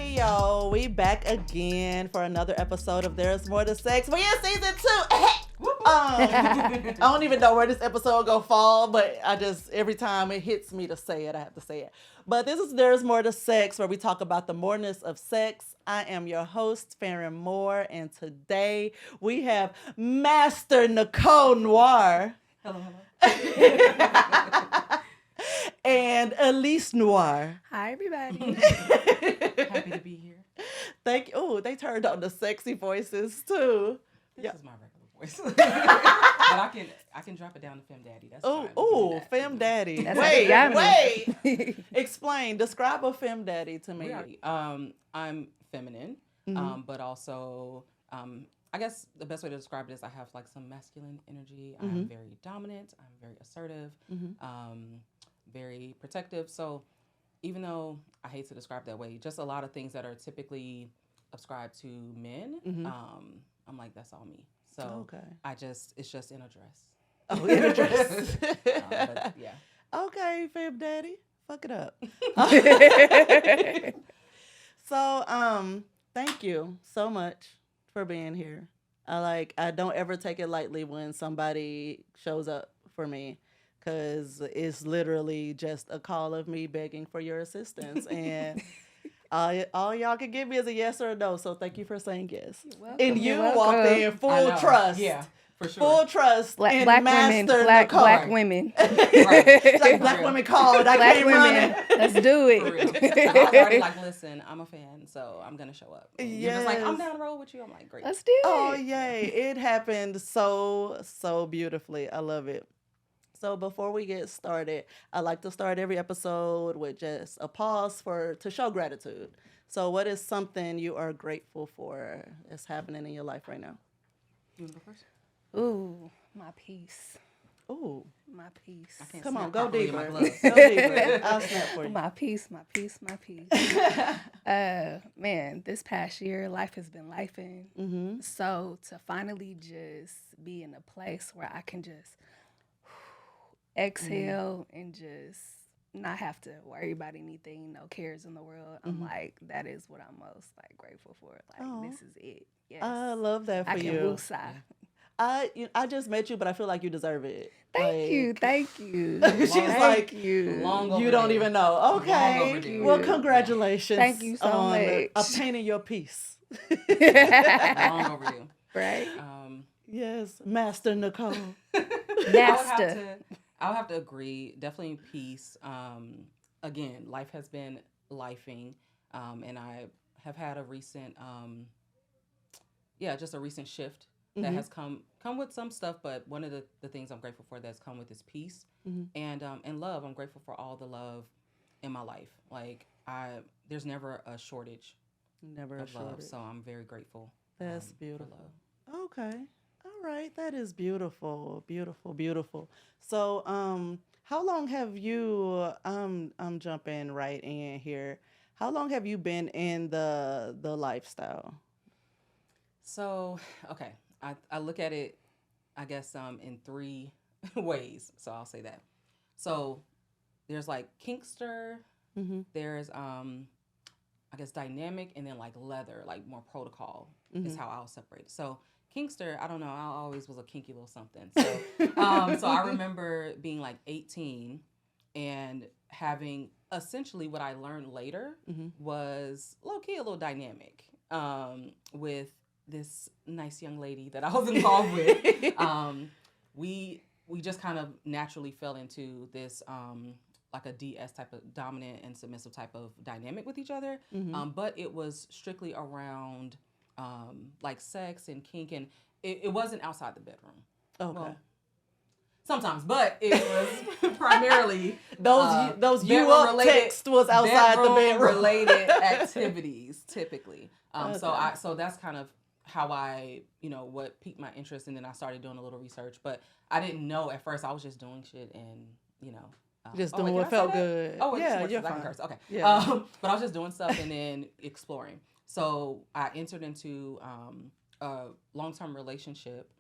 Hey yo, we back again for another episode of There's More to Sex. We in season 2. I don't even know where this episode gonna fall, but every time it hits me to say it, I have to say it. But this is There's More to Sex, where we talk about the moreness of sex. I am your host, Farron Moore, and today we have Master Nicole Noir. Hello. And Elyse Noir. Hi, everybody. Happy to be here. Thank you. Oh, they turned on the sexy voices too. This is my regular voice. But I can drop it down to Fem Daddy. That's fine. Oh, Fem Daddy. That's Wait. Explain. Describe a Fem Daddy to me. I'm feminine, but also I guess the best way to describe it is I have like some masculine energy. I'm very dominant. I'm very assertive. Very protective. So even though I hate to describe that way, just a lot of things that are typically ascribed to men, I'm like, that's all me. So it's just in a dress. Oh, in a dress. But yeah. Okay, Fem Daddy. Fuck it up. So, thank you so much for being here. I don't ever take it lightly when somebody shows up for me, because it's literally just a call of me begging for your assistance. And all y'all can give me is a yes or a no. So thank you for saying yes. And you walked in full trust. Yeah, for sure. Full trust. Black Master women. Nicole. Black women. Right. Like black women called. I Black came women. running. Let's do For real. it. I was already like, listen, I'm a fan, so I'm going to show up. And you're just like, Yes. I'm down the road with you. I'm like, great. Let's do it. Oh, yay. It happened so beautifully. I love it. So before we get started, I like to start every episode with just a pause to show gratitude. So what is something you are grateful for that's happening in your life right now? You want to go first? Ooh, my peace. Ooh. My peace. I can't Come on, snap go properly in my deeper. gloves. Go deeper. I'll snap for you. My peace. Man, this past year, life has been lifing. Mm-hmm. So to finally just be in a place where I can just exhale and just not have to worry about anything, no cares in the world. I'm like, that is what I'm most like grateful for. Like, this is it. Yes. I love that for I can you. woosah. I just met you, but I feel like you deserve it. Thank you. She's like, Long you don't overdue. even know. Long Okay. overdue. Well, congratulations. Thank you so on much. obtaining your peace. Long overdue. Right? Yes, Master Nicole. Master. I'll have to agree. Definitely peace. Again, life has been lifing, and I have had a recent, just a recent shift that has come with some stuff. But one of the things I'm grateful for that's come with is peace and love. I'm grateful for all the love in my life. Like there's never a shortage. Never a of love, shortage. so I'm very grateful. That's for beautiful. love. Okay. All right. That is beautiful. Beautiful, beautiful. So, how long have you, I'm jumping right in here. How long have you been in the lifestyle? So, okay, I look at it, I guess, in 3 ways. So I'll say that. So there's like kinkster, there's I guess dynamic, and then like leather, like more protocol is how I'll separate it. So kinkster, I don't know, I always was a kinky little something. So so I remember being like 18 and having essentially what I learned later was low-key a little dynamic with this nice young lady that I was involved with. We just kind of naturally fell into this like a DS type of dominant and submissive type of dynamic with each other. But it was strictly around like sex and kink, and it wasn't outside the bedroom. Okay. Well, sometimes, but it was primarily those you up text was outside the bedroom related activities typically. Okay. So that's kind of how I, what piqued my interest, and then I started doing a little research. But I didn't know at first. I was just doing shit and just doing what felt good. Oh, yeah, you're fine. curse. Okay. Yeah. But I was just doing stuff and then exploring. So I entered into a long-term relationship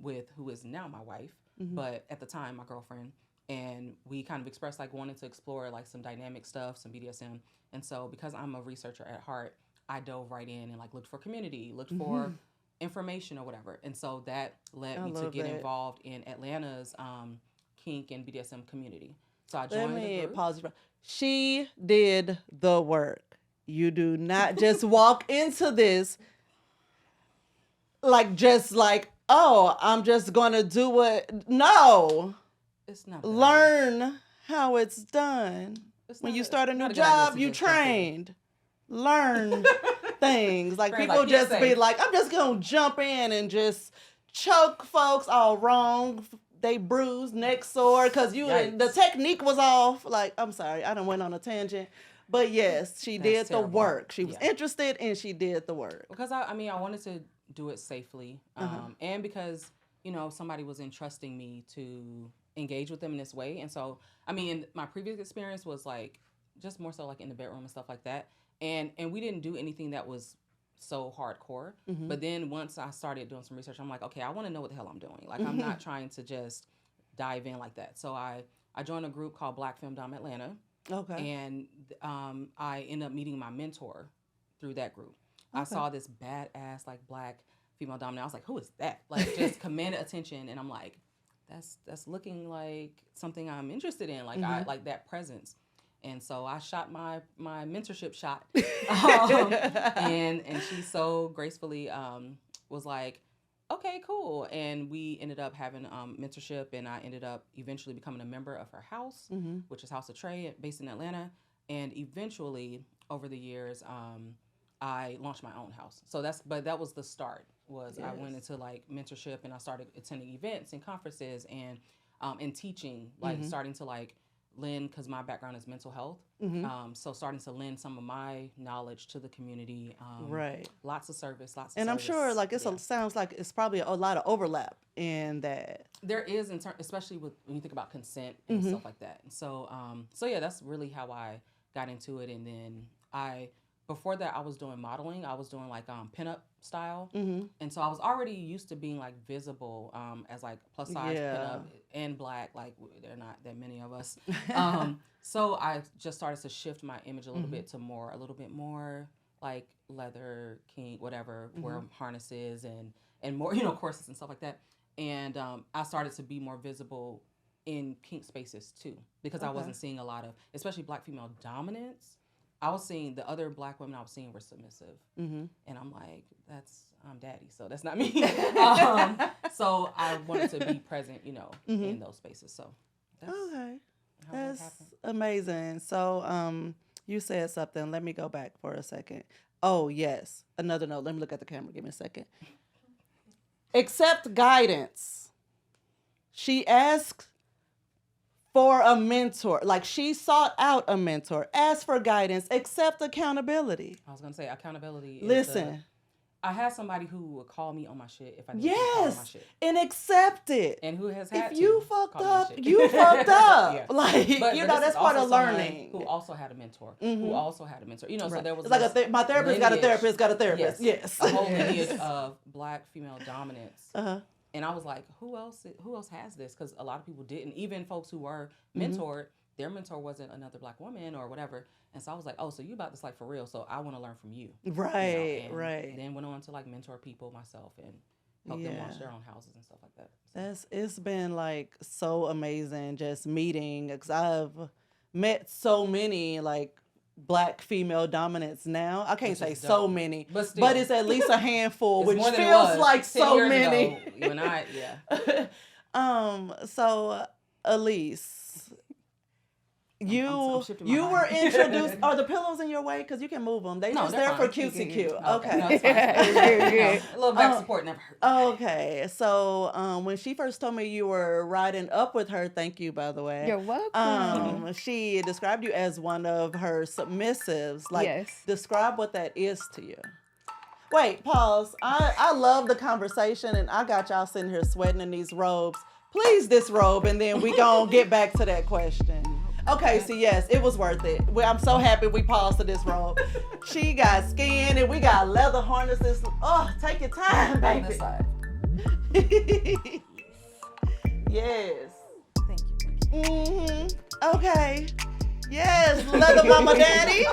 with who is now my wife, but at the time my girlfriend. and we kind of expressed like wanting to explore like some dynamic stuff, some BDSM. And so because I'm a researcher at heart, I dove right in and like looked for community, looked for information or whatever. And so that led me to get involved in Atlanta's kink and BDSM community. So I joined the group. Pause. She did the work. You do not just walk into this like just like, oh, I'm just gonna do it. No. It's not. Learn how it's done. When you start a new job, you trained. Learn things. Like people just be like, I'm just gonna jump in and just choke folks all wrong. They bruised, neck sore, because the technique was off. Like, I'm sorry, I done went on a tangent. But yes, she did the work. She was interested and she did the work. Because I wanted to do it safely. And because, somebody was entrusting me to engage with them in this way. And so, my previous experience was like, just more so like in the bedroom and stuff like that. And we didn't do anything that was so hardcore. But then once I started doing some research, I'm like, okay, I want to know what the hell I'm doing. Like, I'm not trying to just dive in like that. So I joined a group called Black Femdom Atlanta. Okay. And I ended up meeting my mentor through that group. Okay. I saw this badass like Black female dominant. I was like, who is that? Like, just commanded attention. And I'm like, that's looking like something I'm interested in. Like, I like that presence. And so I shot my mentorship shot. And she so gracefully was like, okay, cool. And we ended up having mentorship, and I ended up eventually becoming a member of her house, which is House of Trey, based in Atlanta. And eventually, over the years, I launched my own house. So that was the start. I went into like mentorship, and I started attending events and conferences and teaching, like starting to like lend, because my background is mental health. So starting to lend some of my knowledge to the community. Right. Lots of service, And I'm sure like sounds like it's probably a lot of overlap in that. There is, especially when you think about consent and stuff like that. And so, that's really how I got into it. And then before that, I was doing modeling. I was doing like pinup style. And so I was already used to being like visible as like plus size pinup and Black. Like, there are not that many of us. So I just started to shift my image a little bit to a little bit more like leather, kink, whatever, wear harnesses and more, corsets and stuff like that. And I started to be more visible in kink spaces too, because I wasn't seeing a lot of, especially Black female dominance. I was seeing the other Black women I was seeing were submissive. And I'm like, I'm daddy, so that's not me. So I wanted to be present, in those spaces. So that's amazing. So you said something. Let me go back for a second. Oh, yes. Another note. Let me look at the camera. Give me a second. Accept guidance. She asked for a mentor. Like, she sought out a mentor. Ask for guidance. Accept accountability. I was going to say accountability. Listen. I had somebody who would call me on my shit if I didn't call on my shit. And accept it. And who has had if you fucked up, you fucked up. Yeah. Like, but that's part of learning. Who also had a mentor. Who also had a mentor. So there was like my therapist got a therapist, got a therapist. Yes. A whole lineage of Black female dominance. And I was like, who else has this? Because a lot of people didn't. Even folks who were mentored, their mentor wasn't another Black woman or whatever. And so I was like, oh, so you about this like for real. So I want to learn from you. Right, and then went on to like mentor people myself and help them launch their own houses and stuff like that. So. It's been like so amazing just meeting, because I've met so many like Black female dominants now. I can't say so many, but it's at least a handful, which feels like so many. You and I, yeah. So Elyse, you were introduced. Are the pillows in your way? Because you can move them. They're there for cutesy cute. Okay. No, it's fine. A little back support never hurt. Okay. So when she first told me you were riding up with her, thank you, by the way. You're welcome. She described you as one of her submissives. Like, describe what that is to you. Wait, pause. I love the conversation, and I got y'all sitting here sweating in these robes. Please disrobe, and then we gonna get back to that question. Okay, so yes, it was worth it. I'm so happy we paused to this robe. She got skin, and we got leather harnesses. Oh, take your time, baby. On this side. Yes. Thank you. Mm-hmm. Okay. Yes, leather mama daddy.